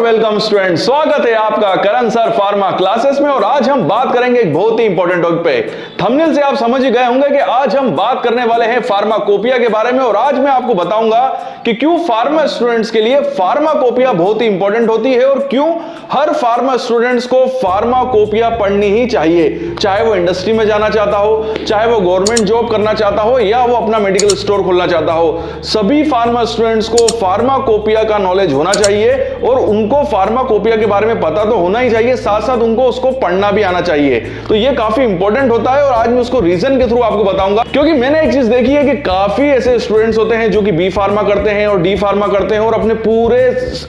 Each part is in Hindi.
वेलकम स्टूडेंट, स्वागत है आपका करण सर फार्मा क्लासेस में। और आज हम बात करेंगे एक बहुत ही इंपॉर्टेंट टॉपिक पे। थंबनेल से आप समझ ही गए होंगे कि आज हम बात करने वाले हैं फार्माकोपिया के बारे में। और आज मैं आपको बताऊंगा कि क्यों फार्मा स्टूडेंट्स के लिए फार्माकोपिया बहुत ही इंपॉर्टेंट होती है और क्यों हर फार्मा स्टूडेंट्स को फार्माकोपिया पढ़नी ही चाहिए, चाहे वो इंडस्ट्री में जाना चाहता हो, चाहे वो गवर्नमेंट जॉब करना चाहता हो या वो अपना मेडिकल स्टोर खोलना चाहता हो। सभी फार्मा स्टूडेंट्स को फार्माकोपिया का नॉलेज होना चाहिए और उनको फार्माकोपिया के बारे में पता तो होना ही चाहिए, साथ साथ उनको उसको पढ़ना भी आना चाहिए। तो ये काफी इंपॉर्टेंट होता है और आज मैं उसको रीजन के थ्रू आपको बताऊंगा। क्योंकि मैंने एक चीज देखी है कि काफी ऐसे स्टूडेंट्स होते हैं जो कि बी फार्मा करते हैं और डी फार्मा करते हैं और अपने पूरे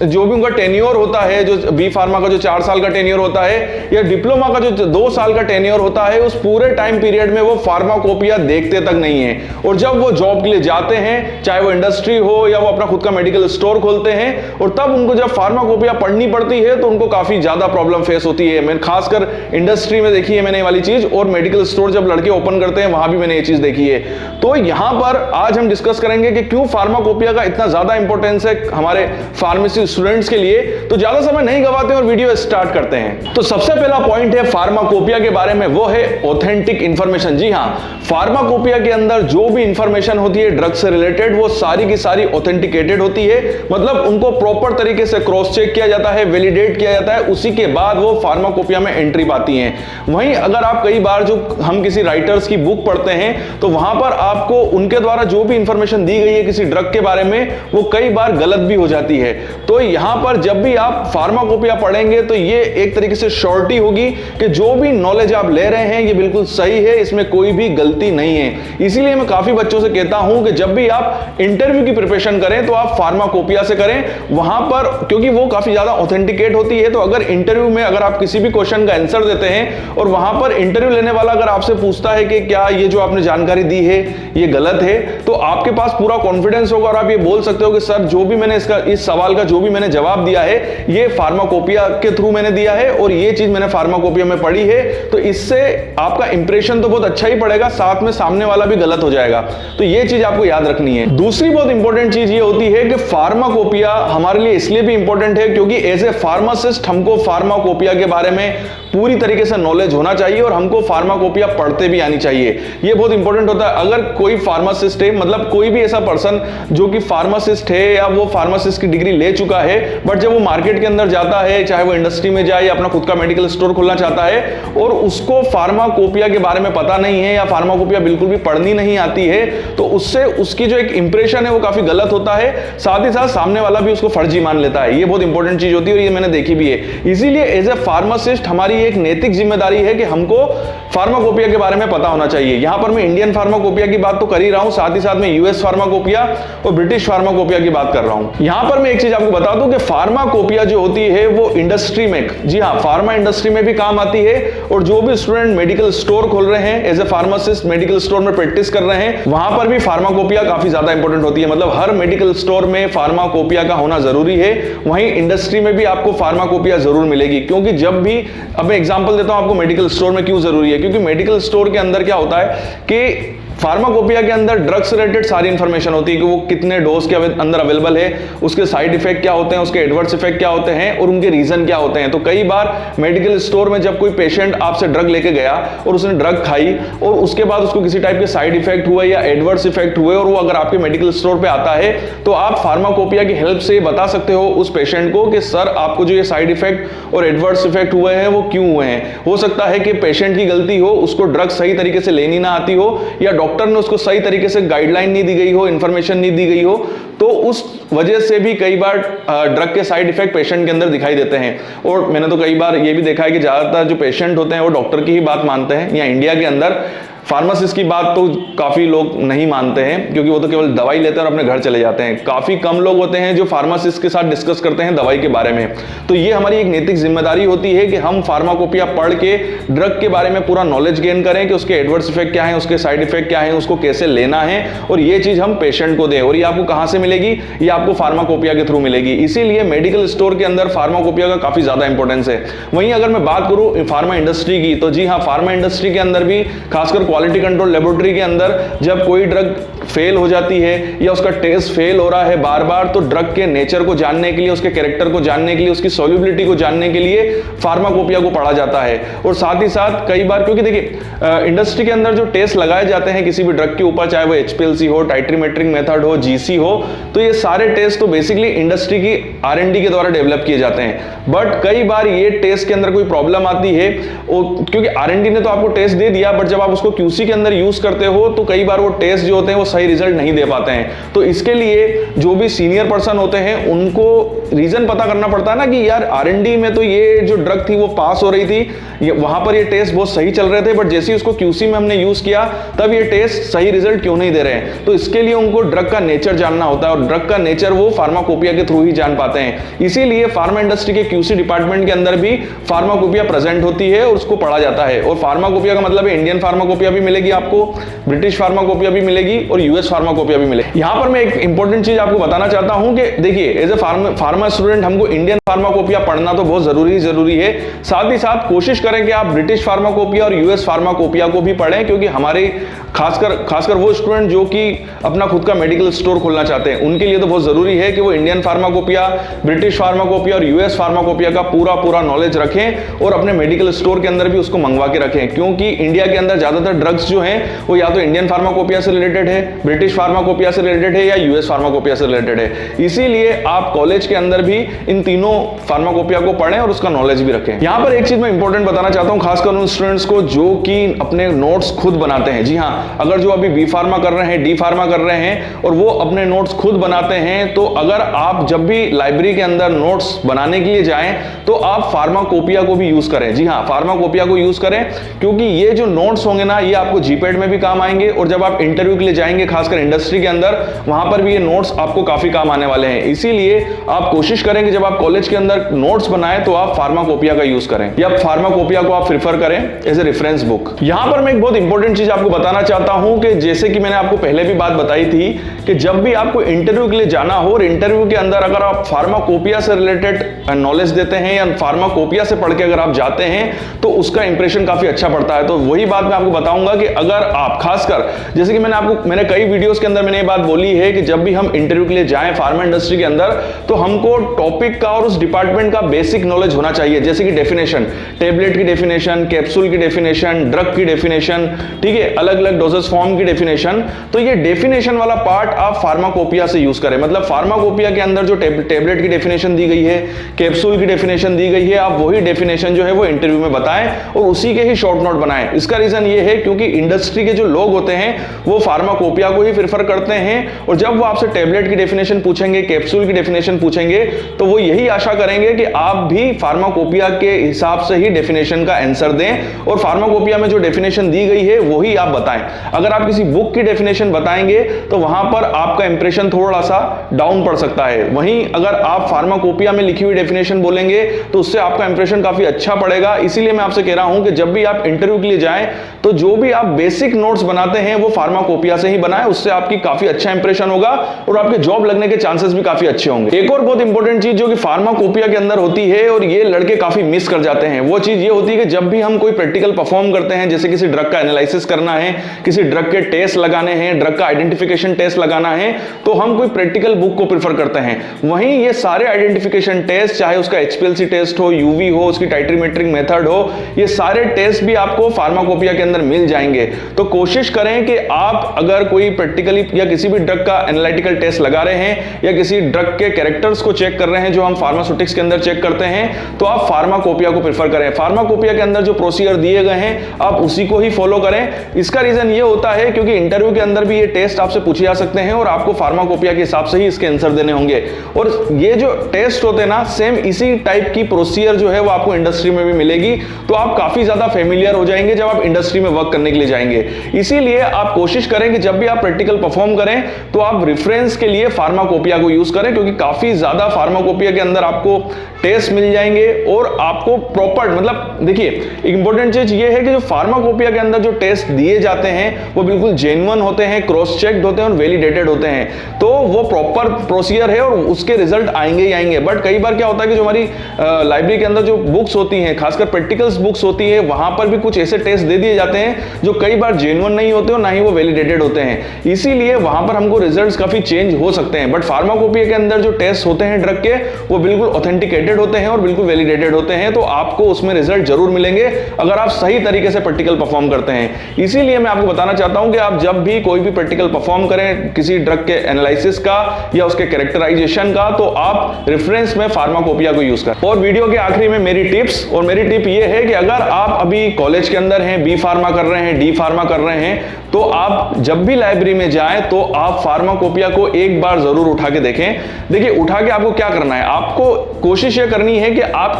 जो भी उनका टेन्योर होता है, जो बी फार्मा का जो 4 साल का टेन्योर होता है या डिप्लोमा का जो 2 साल का टेन्योर होता है, उस पूरे टाइम पीरियड में वो फार्माकोपिया देखते तक नहीं है। और जब वो जॉब के लिए जाते हैं, चाहे वो इंडस्ट्री हो या वो अपना खुद का मेडिकल स्टोर खोलते हैं, और तब उनको जब फार्माकोपिया पढ़नी पड़ती है तो उनको काफी ज्यादा प्रॉब्लम फेस होती है। मैं खासकर इंडस्ट्री में देखी है मैंने ये वाली चीज, और मेडिकल स्टोर जब लड़के ओपन करते हैं वहां भी मैंने ये चीज देखी है। तो यहां पर आज हम डिस्कस करेंगे कि क्यों फार्माकोपिया का इतना ज्यादा इंपॉर्टेंस है हमारे फार्मेसी स्टूडेंट्स के लिए। तो ज्यादा समय नहीं गवाते और वीडियो स्टार्ट करते हैं। तो सबसे पहला पॉइंट है फार्माकोपिया के बारे में, वो है ऑथेंटिक इंफॉर्मेशन। जी हां, फार्माकोपिया के अंदर जो भी इंफॉर्मेशन होती है ड्रग से रिलेटेड, वो सारी की सारी ऑथेंटिकेटेड होती है। मतलब उनको प्रॉपर तरीके से क्रॉस चेक किया जाता है, वैलिडेट किया जाता है, उसी के बाद वो फार्माकोपिया में एंट्री पाती हैं। वहीं अगर आप कई बार जो हम किसी राइटर्स की बुक पढ़ते हैं तो वहां पर आपको उनके द्वारा जो भी इंफॉर्मेशन दी गई है किसी ड्रग के बारे में, वो कई बार गलत भी हो जाती है। तो यहां पर जब भी आप फार्माकोपिया पढ़ेंगे तो ये एक तरीके से श्योरिटी होगी कि जो भी नॉलेज आप ले रहे हैं ये बिल्कुल सही है, इसमें कोई भी गलती नहीं है। इसीलिए मैं काफी बच्चों से कहता हूं कि जब भी आप इंटरव्यू की प्रिपरेशन करें तो आप फार्माकोपिया से करें, वहां पर क्योंकि वो काफी ज्यादा ऑथेंटिकेट होती है। तो अगर इंटरव्यू में अगर आप किसी भी क्वेश्चन का आंसर देते हैं और वहां पर इंटरव्यू लेने वाला अगर आपसे पूछता है कि क्या ये जो आपने जानकारी दी है ये गलत है, तो आपके पास पूरा कॉन्फिडेंस होगा और आप ये बोल सकते हो कि सर जो भी मैंने इस सवाल का जो भी मैंने जवाब दिया है ये फार्माकोपिया के थ्रू मैंने दिया है और ये चीज मैंने फार्माकोपिया में पढ़ी है। तो इससे आपका इंप्रेशन तो बहुत अच्छा ही पड़ेगा, साथ में सामने वाला भी गलत हो जाएगा। तो ये चीज आपको याद रखनी है। दूसरी बहुत इंपॉर्टेंट चीज ये होती है कि फार्माकोपिया हमारे लिए इसलिए भी इंपॉर्टेंट है क्योंकि एज ए फार्मासिस्ट हमको फार्माकोपिया के बारे में पूरी तरीके से नॉलेज होना चाहिए और हमको फार्माकोपिया पढ़ते भी आनी चाहिए। ये बहुत इंपॉर्टेंट होता है। अगर कोई फार्मासिस्ट है, मतलब कोई भी ऐसा पर्सन जो कि फार्मासिस्ट है या वो फार्मासिस्ट की डिग्री ले चुका है, बट जब वो मार्केट के अंदर जाता है, चाहे वो इंडस्ट्री में जाए या अपना खुद का मेडिकल स्टोर खोलना चाहता है, और उसको फार्माकोपिया के बारे में पता नहीं है या फार्माकोपिया बिल्कुल भी पढ़नी नहीं आती है, तो उससे उसकी जो एक इंप्रेशन है वो काफी गलत होता है। साथ ही साथ सामने वाला भी उसको फर्जी मान लेता है। ये बहुत इंपॉर्टेंट चीज होती है और ये मैंने देखी भी है। इसीलिए एज ए फार्मासिस्ट हमारी एक नैतिक जिम्मेदारी है कि हमको फार्माकोपिया के बारे में पता होना चाहिए। यहां पर मैं इंडियन फार्माकोपिया की बात तो कर ही रहा हूं, साथ ही साथ में यूएस फार्माकोपिया और ब्रिटिश फार्माकोपिया की बात कर रहा हूं। यहां पर मैं एक चीज आपको बता दूं कि फार्माकोपिया जो होती है वो इंडस्ट्री में, जी हां, फार्मा इंडस्ट्री में भी काम आती है। और जो भी स्टूडेंट मेडिकल स्टोर खोल रहे हैं, as a pharmacist medical store में प्रैक्टिस कर रहे हैं, वहां पर भी फार्माकोपिया काफी ज्यादा इंपॉर्टेंट होती है। मतलब हर मेडिकल स्टोर में फार्माकोपिया का होना जरूरी है। वहीं इंडस्ट्री में भी आपको फार्माकोपिया जरूर मिलेगी, क्योंकि जब भी, अब मैं एग्जांपल देता हूं आपको मेडिकल स्टोर में क्यों जरूरी है। क्योंकि मेडिकल स्टोर के अंदर क्या होता है कि फार्माकोपिया के अंदर ड्रग्स रिलेटेड सारी इंफॉर्मेशन होती है कि वो कितने डोज के अंदर अवेलेबल है, उसके साइड इफेक्ट क्या होते हैं, उसके एडवर्स इफेक्ट क्या होते हैं और उनके रीजन क्या होते हैं। तो कई बार मेडिकल स्टोर में जब कोई पेशेंट आपसे ड्रग लेके गया और उसने ड्रग खाई और उसके बाद उसको किसी टाइप के साइड इफेक्ट हुए या एडवर्स इफेक्ट हुए और वो अगर आपके मेडिकल स्टोर पे आता है तो आप फार्माकोपिया की हेल्प से बता सकते हो उस पेशेंट को कि सर आपको जो ये साइड इफेक्ट और एडवर्स इफेक्ट हुए हैं वो क्यों हुए हैं। हो सकता है कि पेशेंट की गलती हो, उसको ड्रग सही तरीके से लेनी ना आती हो, या डॉक्टर ने उसको सही तरीके से गाइडलाइन नहीं दी गई हो, इंफॉर्मेशन नहीं दी गई हो, तो उस वजह से भी कई बार ड्रग के साइड इफेक्ट पेशेंट के अंदर दिखाई देते हैं। और मैंने तो कई बार ये भी देखा है कि ज्यादातर जो पेशेंट होते हैं वो डॉक्टर की ही बात मानते हैं, या इंडिया के अंदर फार्मासिस्ट की बात तो काफी लोग नहीं मानते हैं, क्योंकि वो तो केवल दवाई लेते हैं और अपने घर चले जाते हैं। काफी कम लोग होते हैं जो फार्मासिस्ट के साथ डिस्कस करते हैं दवाई के बारे में। तो ये हमारी एक नैतिक जिम्मेदारी होती है कि हम फार्माकोपिया पढ़ के ड्रग के बारे में पूरा नॉलेज गेन करें कि उसके एडवर्स इफेक्ट क्या है, उसके साइड इफेक्ट क्या है, उसको कैसे लेना है, और ये चीज हम पेशेंट को दें। और ये आपको कहां से मिलेगी? ये आपको फार्माकोपिया के थ्रू मिलेगी। इसीलिए मेडिकल स्टोर के अंदर फार्माकोपिया का काफी ज्यादा इंपॉर्टेंस है। वहीं अगर मैं बात करूं फार्मा इंडस्ट्री की, तो जी हाँ, फार्मा इंडस्ट्री के अंदर भी खासकर क्वालिटी कंट्रोल लेबोरेटरी के अंदर जब कोई ड्रग फेल हो जाती है या उसका टेस्ट फेल हो रहा है बार बार, तो ड्रग के नेचर को जानने के लिए, उसके कैरेक्टर को जानने के लिए, उसकी सॉल्युबिलिटी को जानने के लिए फार्माकोपिया को पढ़ा जाता है। और साथ ही साथ कई बार, क्योंकि देखिए इंडस्ट्री के अंदर जो टेस्ट लगाए जाते हैं किसी भी ड्रग के ऊपर, चाहे वो HPLC हो, टाइट्रीमेट्रिक मेथड हो, GC हो, तो ये सारे टेस्ट तो बेसिकली इंडस्ट्री की R&D के द्वारा डेवलप किए जाते हैं। बट कई बार ये टेस्ट के अंदर कोई प्रॉब्लम आती है, क्योंकि R&D ने तो आपको टेस्ट दे दिया, बट जब आप उसको QC के अंदर यूज करते हो तो कई बार वो टेस्ट जो होते हैं वो सही रिजल्ट नहीं दे पाते हैं। तो इसके लिए जो भी सीनियर पर्सन होते हैं उनको रीजन पता करना पड़ता है ना कि यार R&D में तो ये जो ड्रग थी वो पास हो रही थी, वहां पर ये टेस्ट बहुत सही चल रहे थे, बट जैसे ही उसको QC में हमने यूज किया तब ये टेस्ट सही रिजल्ट क्यों नहीं दे रहे हैं। तो इसके लिए उनको ड्रग का नेचर जानना होता है, और ड्रग का नेचर वो फार्माकोपिया के थ्रू ही जान पाते हैं। इसीलिए फार्मा इंडस्ट्री के QC डिपार्टमेंट के अंदर भी फार्माकोपिया प्रेजेंट होती है और उसको पढ़ा जाता है। और फार्माकोपिया का मतलब है इंडियन फार्माकोपिया भी मिलेगी आपको, ब्रिटिश फार्माकोपिया भी मिलेगी और US फार्माकोपिया भी मिलेगी। यहां पर मैं एक इंपॉर्टेंट चीज आपको बताना चाहता हूं कि देखिए एज ए फार्मा स्टूडेंट हमको इंडियन फार्माकोपिया पढ़ना तो बहुत जरूरी है, साथ ही साथ कोशिश करें कि आप ब्रिटिश फार्माकोपिया और US फार्माकोपिया को भी पढ़ें, क्योंकि हमारे खासकर वो स्टूडेंट जो कि अपना खुद का मेडिकल स्टोर खोलना चाहते हैं उनके लिए तो बहुत जरूरी है कि वो इंडियन फार्माकोपिया, ब्रिटिश फार्माकोपिया और US फार्माकोपिया का पूरा नॉलेज रखें और अपने मेडिकल स्टोर के अंदर भी उसको मंगवा के रखें। क्योंकि इंडिया के अंदर ज्यादातर ड्रग्स जो हैं वो या तो इंडियन फार्माकोपिया से रिलेटेड है, ब्रिटिश फार्माकोपिया से रिलेटेड है या US फार्माकोपिया से रिलेटेड है। इसीलिए आप कॉलेज के अंदर भी इन तीनों फार्माकोपिया को पढ़ें और उसका नॉलेज भी रखें। यहां पर एक चीज मैं इंपॉर्टेंट बताना चाहता हूं, खासकर उन स्टूडेंट्स को जो कि अपने नोट्स खुद बनाते हैं। जी हाँ, अगर जो अभी B फार्मा कर रहे हैं, D फार्मा कर रहे हैं और वो अपने नोट्स खुद बनाते हैं, तो अगर आप जब भी लाइब्रेरी के अंदर नोट्स बनाने के लिए जाएं तो आप फार्माकोपिया को भी यूज करें। जी हाँ, फार्माकोपिया को यूज करें, क्योंकि ये जो नोट्स होंगे ना ये आपको GPAT में भी काम आएंगे, और जब आप इंटरव्यू के लिए जाएंगे खासकर इंडस्ट्री के अंदर, वहां पर भी ये नोट्स आपको काफी काम आने वाले हैं। इसीलिए आप कोशिश करें कि जब आप कॉलेज के अंदर नोट्स बनाएं तो आप फार्माकोपिया का यूज करें, या फार्माकोपिया को आप प्रेफर करें एज ए रेफरेंस बुक। यहां पर मैं एक बहुत इंपॉर्टेंट चीज आपको बताना चाहता हूं कि जैसे कि मैंने आपको पहले भी बात बताई थी कि जब भी आपको इंटरव्यू के लिए जाना हो और इंटरव्यू के अंदर अगर आप फार्माकोपिया से रिलेटेड नॉलेज देते हैं या फार्माकोपिया से पढ़ के अगर आप जाते हैं तो उसका इंप्रेशन काफी अच्छा पड़ता है। तो वही बात मैं आपको बताऊंगा कि अगर आप खासकर, जैसे कि मैंने कई वीडियोस के अंदर मैंने ये बात बोली है कि जब भी हम इंटरव्यू के लिए जाएं फार्मा इंडस्ट्री के अंदर तो हमको टॉपिक का और उस डिपार्टमेंट का बेसिक नॉलेज होना चाहिए। जैसे कि डेफिनेशन, टेबलेट की डेफिनेशन, कैप्सूल की डेफिनेशन, ड्रग की डेफिनेशन, ठीक है, अलग अलग डोजेस फॉर्म की डेफिनेशन। तो ये डेफिनेशन वाला पार्ट आप फार्माकोपिया से यूज करें। मतलब फार्माकोपिया के अंदर जो टेबलेट की डेफिनेशन दी गई है, कैप्सूल की डेफिनेशन दी गई है, आप वही डेफिनेशन जो है वो इंटरव्यू में बताएं और उसी के ही शॉर्ट नोट बनाएं। इसका रीजन ये है क्योंकि इंडस्ट्री के जो लोग होते हैं वो फार्माकोपिया को ही प्रेफर करते हैं, और जब वो आपसे टेबलेट की डेफिनेशन पूछेंगे, कैप्सूल की डेफिनेशन पूछेंगे, तो वो यही आशा करेंगे कि आप भी फार्माकोपिया के हिसाब से ही डेफिनेशन का आंसर दें और फार्माकोपिया में जो डेफिनेशन दी गई है वही आप बताएं। अगर आप किसी बुक की डेफिनेशन बताएंगे तो वहां पर आपका इंप्रेशन थोड़ा सा डाउन पड़ सकता है। वहीं अगर आप फार्माकोपिया में लिखी हुई डेफिनेशन बोलेंगे तो उससे आपका इंप्रेशन काफी अच्छा पड़ेगा। इसीलिए मैं आपसे कह रहा हूं कि जब भी आप इंटरव्यू के लिए जाएं तो जो भी आप बेसिक नोट्स बनाते हैं वो फार्माकोपिया से ही बनाएं, उससे आपकी काफी अच्छा इंप्रेशन होगा और आपके जॉब लगने के चांसेस भी काफी अच्छे होंगे। एक और बहुत इंपॉर्टेंट चीज जो कि फार्माकोपिया के अंदर होती है और ये लड़के काफी मिस कर जाते हैं, वो चीज ये होती है कि जब भी हम कोई प्रैक्टिकल परफॉर्म करते हैं, जैसे किसी ड्रग का एनालिसिस करना है, किसी ड्रग के टेस्ट लगाने हैं, ड्रग का आइडेंटिफिकेशन टेस्ट लगाना है, तो हम कोई प्रैक्टिकल बुक को प्रेफर करते हैं। वहीं ये सारे आइडेंटिफिकेशन टेस्ट, चाहे उसका HPLC टेस्ट हो, UV हो, उसकी टाइट्रीमेट्रिक मेथड हो, ये सारे टेस्ट भी आपको फार्माकोपिया के अंदर मिल जाएंगे। तो कोशिश करें कि आप अगर कोई प्रैक्टिकली या किसी भी ड्रग का एनालिटिकल टेस्ट लगा रहे हैं या किसी ड्रग के कैरेक्टर्स को चेक कर रहे हैं जो हम फार्मास्यूटिक्स के अंदर चेक करते हैं, तो आप फार्माकोपिया को प्रेफर करें। फार्माकोपिया के अंदर जो प्रोसीजर दिए गए हैं आप उसी को ही फॉलो करें। इसका रीजन ये होता है क्योंकि इंटरव्यू के अंदर भी ये टेस्ट आपसे पूछे जा सकते हैं और आपको फार्माकोपिया के हिसाब से ही इसके आंसर देने होंगे। और ये जो टेस्ट होते हैं ना, सेम इसी टाइप की प्रोसीजर जो है वो आपको इंडस्ट्री में भी मिलेगी, तो आप काफी ज्यादा फेमिलियर हो जाएंगे जब आप इंडस्ट्री में वर्क करने के लिए जाएंगे। इसीलिए आप कोशिश करें कि जब भी आप प्रैक्टिकल परफॉर्म करें तो आप रेफरेंस के लिए फार्माकोपिया को यूज करें, क्योंकि काफी ज्यादा फार्माकोपिया के अंदर आपको टेस्ट मिल जाएंगे और आपको प्रॉपर, मतलब देखिए एक इंपॉर्टेंट चीज ये है कि जो फार्माकोपिया के अंदर जो टेस्ट दिए जाते हैं वो बिल्कुल जेन्युइन होते हैं, क्रॉस चेक्ड होते हैं और वैलिडेटेड होते हैं। तो वो प्रॉपर प्रोसीजर है और उसके रिजल्ट आएंगे ही आएंगे। बट कई बार क्या होता है कि जो हमारी लाइब्रेरी के अंदर जो बुक्स होती हैं, खासकर प्रैक्टिकल्स बुक्स होती है, वहां पर भी कुछ ऐसे टेस्ट दे दिए जाते हैं जो कई बार जेन्युइन नहीं होते और ना ही वो वैलिडेटेड होते हैं। हैं, इसीलिए वहां पर हमको रिजल्ट्स काफी चेंज हो सकते हैं। बट फार्माकोपिया के अंदर जो टेस्ट होते हैं ड्रग के, वो बिल्कुल ऑथेंटिकेटेड होते हैं और बिल्कुल वैलिडेटेड होते हैं, तो आपको उसमें रिजल्ट जरूर मिलेंगे अगर आप सही तरीके से प्रैक्टिकल परफॉर्म करते हैं। इसीलिए मैं आपको बताना चाहता हूं कि आप जब भी कोई भी प्रैक्टिकल परफॉर्म करें किसी ड्रग के एनालिसिस का या उसके कैरेक्टराइजेशन का, तो आप रेफरेंस में फार्माकोपिया को यूज करें। और वीडियो के आखिरी में मेरी टिप्स, और मेरी टिप ये है कि अगर आप अभी कॉलेज के अंदर हैं, बी फार्मा कर रहे हैं, डी फार्मा कर रहे हैं, तो आप जब भी लाइब्रेरी में जाएं तो आप फार्माकोपिया को एक बार जरूर उठा के देखें। देखिए, उठा के आपको क्या करना है, आपको कोशिश ये करनी है कि आप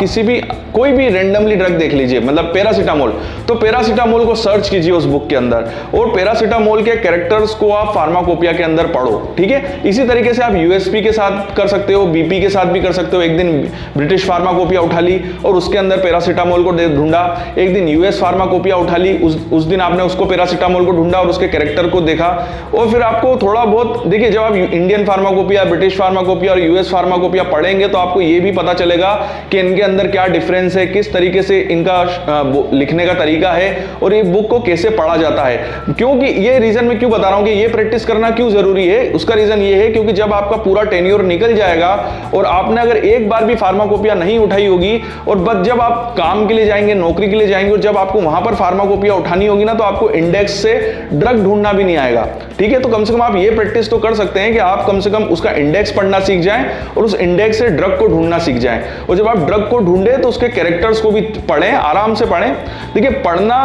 कोई भी रैंडमली ड्रग देख लीजिए, मतलब पैरासीटामोल, तो पैरासीटामोल को सर्च कीजिए उस बुक के अंदर, और पैरासीटामोल के कैरेक्टर्स को आप फार्माकोपिया के अंदर पढ़ो। ठीक है, इसी तरीके से आप यूएसपी के साथ कर सकते हो, बीपी के साथ भी कर सकते हो। एक दिन ब्रिटिश फार्माकोपिया उठा ली और उसके अंदर पैरासीटामोल को ढूंढा, एक दिन यूएस फार्माकोपिया उठा ली, उस दिन आपने उसको पैरासीटामोल को ढूंढा और उसके कैरेक्टर को देखा, और फिर आपको थोड़ा बहुत देखिए, जब आप इंडियन फार्माकोपिया, ब्रिटिश फार्माकोपिया और यूएस फार्माकोपिया पढ़ेंगे तो आपको ये भी पता चलेगा कि इनके अंदर क्या डिफरेंस है, किस तरीके से इनका लिखने का तरीका है, और ये बुक को कैसे पढ़ा जाता है। क्योंकि ये रीजन मैं क्यों बता रहा हूं कि ये प्रैक्टिस करना क्यों जरूरी है, उसका रीजन ये है क्योंकि जब आपका पूरा टेन्योर निकल जाएगा और आपने अगर एक बार भी फार्माकोपिया नहीं उठाई होगी, और बस जब आप काम के लिए जाएंगे, नौकरी के लिए जाएंगे, और जब आपको वहां पर फार्माकोपिया उठानी होगी ना, तो आपको इंडेक्स से ड्रग ढूंढना भी नहीं आएगा। ठीक है, तो कम से कम आप ये प्रैक्टिस तो कर सकते हैं कि आप कम से कम उसका इंडेक्स पढ़ना सीख जाएं और उस इंडेक्स से ड्रग को ढूंढना सीख जाएं, और जब आप ड्रग को ढूंढे तो उसके कैरेक्टर्स को भी पढ़ें, आराम से पढ़ें। देखिए, पढ़ना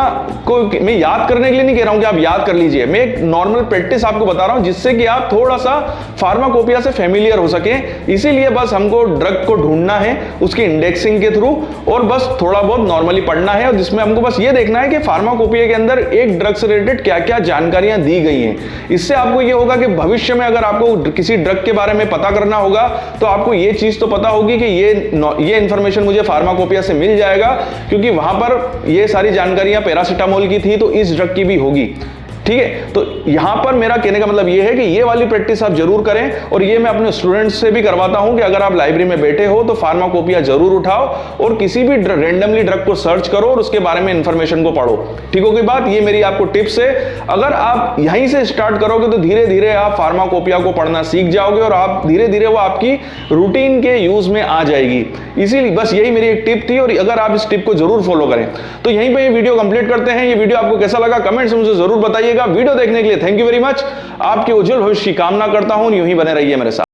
को मैं याद करने के लिए नहीं कह रहा हूं कि आप याद कर लीजिए, मैं एक नॉर्मल प्रैक्टिस आपको बता रहा हूं जिससे कि आप थोड़ा सा फार्माकोपिया से फेमिलियर हो सके। इसीलिए बस हमको ड्रग को ढूंढना है उसकी इंडेक्सिंग के थ्रू, और बस थोड़ा बहुत नॉर्मली पढ़ना है, और जिसमें हमको बस ये देखना है कि फार्माकोपिया के अंदर एक ड्रग से रिलेटेड क्या क्या जानकारियां दी गई हैं। इससे आपको ये होगा कि भविष्य में अगर आपको किसी ड्रग के बारे में पता करना होगा तो आपको ये चीज तो पता होगी कि ये इंफॉर्मेशन मुझे फार्माकोपिया से मिल जाएगा, क्योंकि वहां पर ये सारी जानकारियां पैरासीटामोल की थी, तो इस ड्रग की भी होगी। ठीक है, तो यहां पर मेरा कहने का मतलब यह है कि ये वाली प्रैक्टिस आप जरूर करें, और ये मैं अपने स्टूडेंट्स से भी करवाता हूं कि अगर आप लाइब्रेरी में बैठे हो तो फार्माकोपिया जरूर उठाओ और किसी भी रैंडमली ड्रग को सर्च करो और उसके बारे में इंफॉर्मेशन को पढ़ो। ठीक होगी बात, ये मेरी आपको टिप्स है। अगर आप यहीं से स्टार्ट करोगे तो धीरे धीरे आप फार्माकोपिया को पढ़ना सीख जाओगे, और आप धीरे धीरे वो आपकी रूटीन के यूज में आ जाएगी। इसीलिए बस यही मेरी एक टिप थी, और अगर आप इस टिप को जरूर फॉलो करें। तो यहीं पे ये वीडियो कंप्लीट करते हैं। ये वीडियो आपको कैसा लगा कमेंट्स में मुझे जरूर बताइएगा। वीडियो देखने के लिए थैंक यू वेरी मच। आपके उज्जवल भविष्य की कामना करता हूं, यूं ही बने रहिए मेरे साथ।